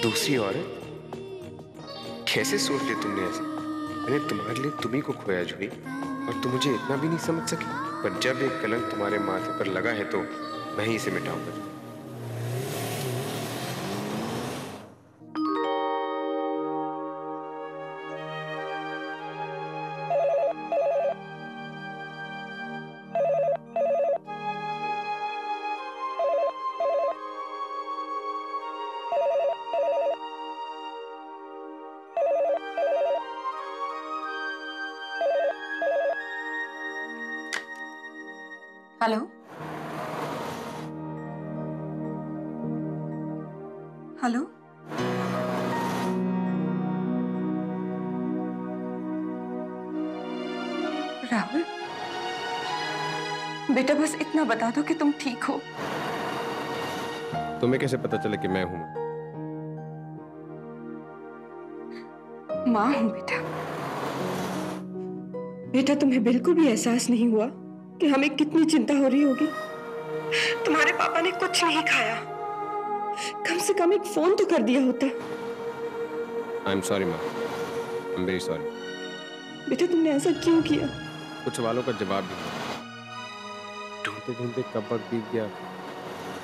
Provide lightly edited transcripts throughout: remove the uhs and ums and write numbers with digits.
दूसरी औरत? कैसे सोच लिया तुमने ऐसे? मैंने तुम्हारे लिए तुम्ही को खोया जूही, और तुम मुझे इतना भी नहीं समझ सकी। पर जब एक कलंक तुम्हारे माथे पर लगा है तो मैं ही इसे मिटाऊंगा। हेलो हेलो, राहुल बेटा, बस इतना बता दो कि तुम ठीक हो। तुम्हें कैसे पता चला कि मैं हूं? माँ हूं बेटा। बेटा, तुम्हें बिल्कुल भी एहसास नहीं हुआ कि हमें कितनी चिंता हो रही होगी? तुम्हारे पापा ने कुछ नहीं खाया, कम से कम एक फोन तो कर दिया होता। आई एम सॉरी माँ, आई एम वेरी सॉरी। बेटा, तुमने ऐसा क्यों किया? कुछ सवालों का जवाब भी ढूंढते ढूंढते कब वक्त बीत गया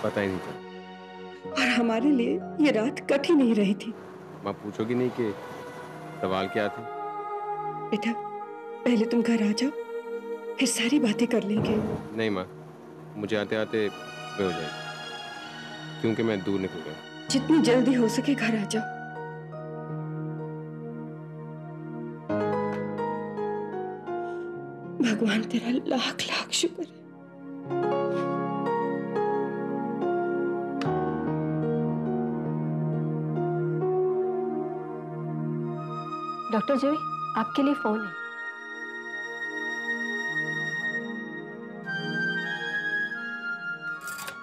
पता ही नहीं चला। और हमारे लिए ये रात कट ही नहीं रही थी। माँ, पूछोगी नहीं कि सवाल क्या थे? बेटा, पहले तुम घर आ जाओ, फिर सारी बातें कर लेंगे। नहीं माँ, मुझे आते आते वे हो जाएगी, क्योंकि मैं दूर निकल गया। जितनी जल्दी हो सके घर आ जाओ। भगवान तेरा लाख लाख शुक्र है। डॉक्टर जूही, आपके लिए फोन है।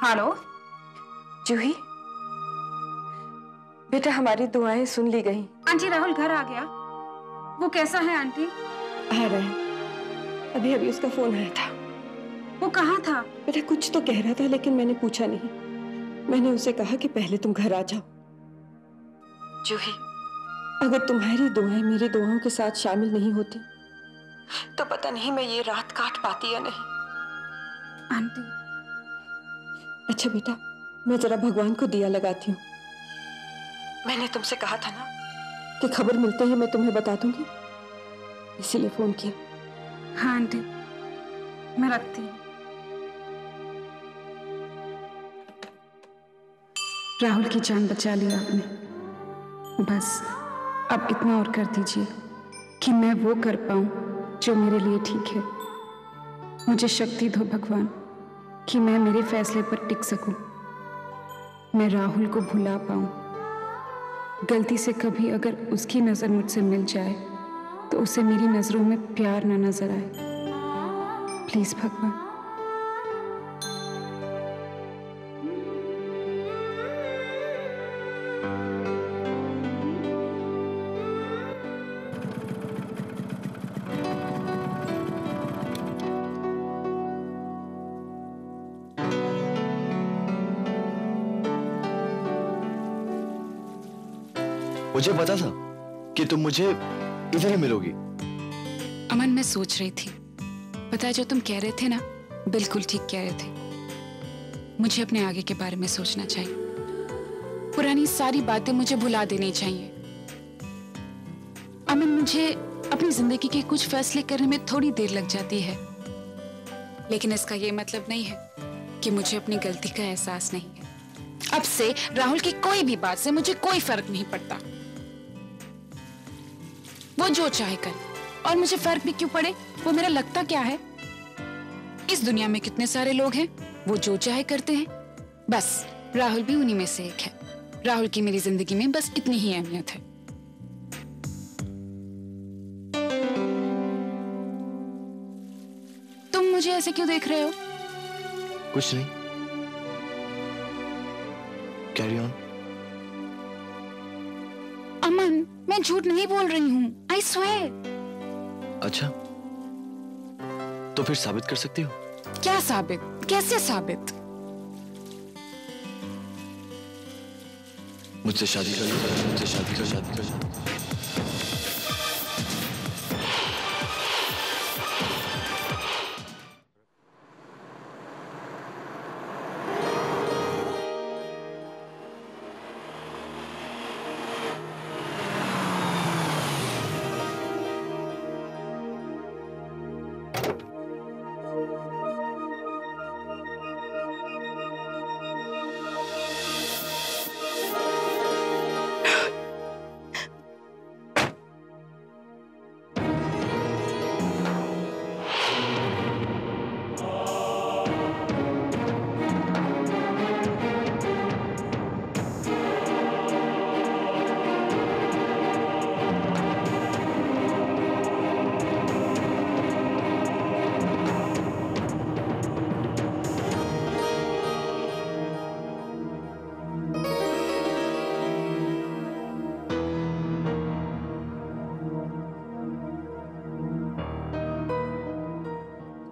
हेलो जूही, बेटा हमारी दुआएं सुन ली गई। आंटी, राहुल घर आ गया। वो कैसा है आंटी? आ रहा है, अभी अभी उसका फोन आया था। वो कहाँ था? बेटा कुछ तो कह रहा था, लेकिन मैंने पूछा नहीं। मैंने उसे कहा कि पहले तुम घर आ जाओ। जूही, अगर तुम्हारी दुआएं मेरी दुआओं के साथ शामिल नहीं होती तो पता नहीं मैं ये रात काट पाती या नहीं। आंटी। अच्छा बेटा, मैं जरा भगवान को दिया लगाती हूँ। मैंने तुमसे कहा था ना कि खबर मिलते ही मैं तुम्हें बता दूंगी, इसीलिए फोन किया। हाँ आंटी, मैं रखती हूँ। राहुल की जान बचा ली आपने। बस अब इतना और कर दीजिए कि मैं वो कर पाऊं जो मेरे लिए ठीक है। मुझे शक्ति दो भगवान कि मैं मेरे फैसले पर टिक सकूं, मैं राहुल को भुला पाऊं। गलती से कभी अगर उसकी नजर मुझसे मिल जाए तो उसे मेरी नजरों में प्यार ना नजर आए। प्लीज भगवान। मुझे पता था कि तुम मुझे इधर ही मिलोगी। अमन, मैं सोच रही थी, पता है जो तुम कह रहे थे ना, बिल्कुल ठीक कह रहे थे। मुझे अपने आगे के बारे में सोचना चाहिए, पुरानी सारी बातें मुझे भुला देनी चाहिए। अमन, मुझे अपनी जिंदगी के कुछ फैसले करने में थोड़ी देर लग जाती है, लेकिन इसका ये मतलब नहीं है कि मुझे अपनी गलती का एहसास नहीं है। अब से राहुल की कोई भी बात से मुझे कोई फर्क नहीं पड़ता। वो जो चाहे करे, और मुझे फर्क भी क्यों पड़े, वो मेरा लगता क्या है? इस दुनिया में कितने सारे लोग हैं, वो जो चाहे करते हैं। बस राहुल भी उन्हीं में से एक है। राहुल की मेरी जिंदगी में बस इतनी ही अहमियत है। तुम मुझे ऐसे क्यों देख रहे हो? कुछ नहीं, कैरी ऑन। अमन, मैं झूठ नहीं बोल रही हूँ, आई स्वेयर। अच्छा, तो फिर साबित कर सकती हो? क्या साबित? कैसे साबित? मुझसे शादी कर लो, मुझसे शादी कर, शादी कर, शादी कर।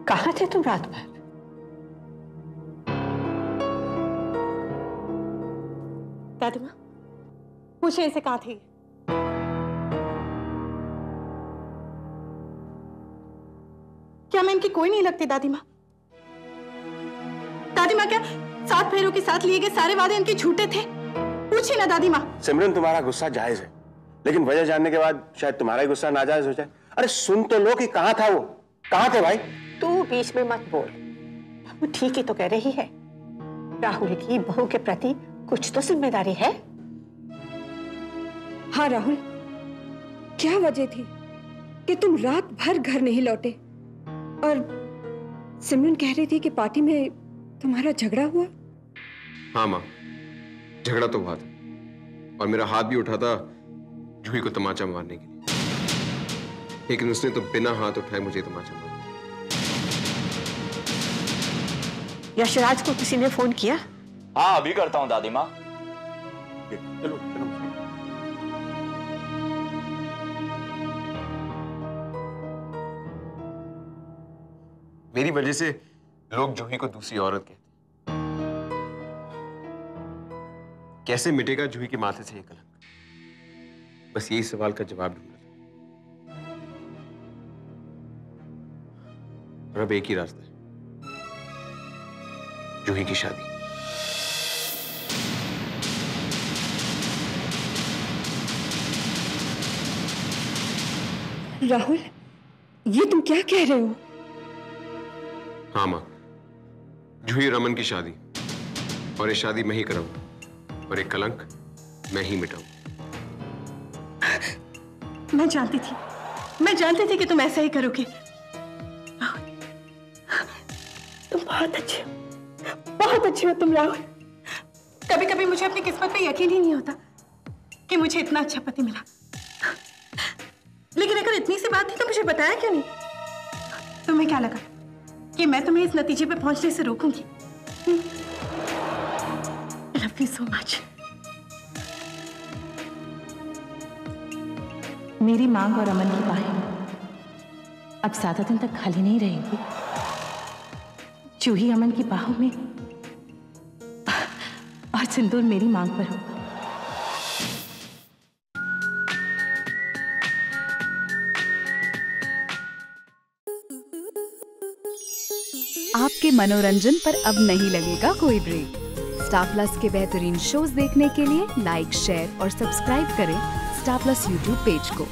कहाँ थे तुम रात भर? दादी माँ, पूछे इसे कहाँ थी? क्या मैं इनकी कोई नहीं लगती दादी माँ? दादी माँ, क्या 7 फेरों के साथ लिए गए सारे वादे इनके झूठे थे? पूछिए ना दादी माँ। सिमरन, तुम्हारा गुस्सा जायज है, लेकिन वजह जानने के बाद शायद तुम्हारा ही गुस्सा नाजायज हो जाए। अरे सुन तो लो कि कहाँ था वो, कहाँ थे भाई? तू बीच में मत बोल। वो ठीक ही तो कह रही है। राहुल की बहू के प्रति कुछ तो जिम्मेदारी है। हाँ राहुल, क्या वजह थी कि तुम रात भर घर नहीं लौटे? और सिमरन कह रही थी कि पार्टी में तुम्हारा झगड़ा हुआ। हाँ माँ, झगड़ा तो हुआ था और मेरा हाथ भी उठा था जूही को तमाचा मारने के लिए, लेकिन उसने तो बिना हाथ उठाए मुझे तमाचा मारा। यशराज को किसी ने फोन किया? हाँ, अभी करता हूँ दादी माँ। चलो चलो। मेरी वजह से लोग जूही को दूसरी औरत कहते। कैसे मिटेगा जूही के माथे से ये कलंक? बस यही सवाल का जवाब ढूंढ रहा था। और अब एक ही रास्ता है, जूही की शादी। राहुल, ये तुम क्या कह रहे हो? हाँ माँ, जूही रमन की शादी, और ये शादी मैं ही कराऊंगा और एक कलंक मैं ही मिटाऊंगा। मैं जानती थी कि तुम ऐसा ही करोगे। तुम बहुत अच्छे हो तुम राहुल। कभी कभी मुझे अपनी किस्मत पे यकीन ही नहीं होता कि मुझे इतना अच्छा पति मिला। लेकिन अगर इतनी सी बात थी तो मुझे बताया क्यों नहीं? तुम्हें क्या लगा कि मैं तुम्हें इस नतीजे पे पहुंचने से रोकूंगी? I love you so much. मेरी मांग और अमन की बाहें अब ज्यादा दिन तक खाली नहीं रहेंगी। जूही अमन की बाहों में और सिंदूर मेरी मांग पर होगा। आपके मनोरंजन पर अब नहीं लगेगा कोई ब्रेक। स्टार प्लस के बेहतरीन शोज देखने के लिए लाइक, शेयर और सब्सक्राइब करें स्टार प्लस यूट्यूब पेज को।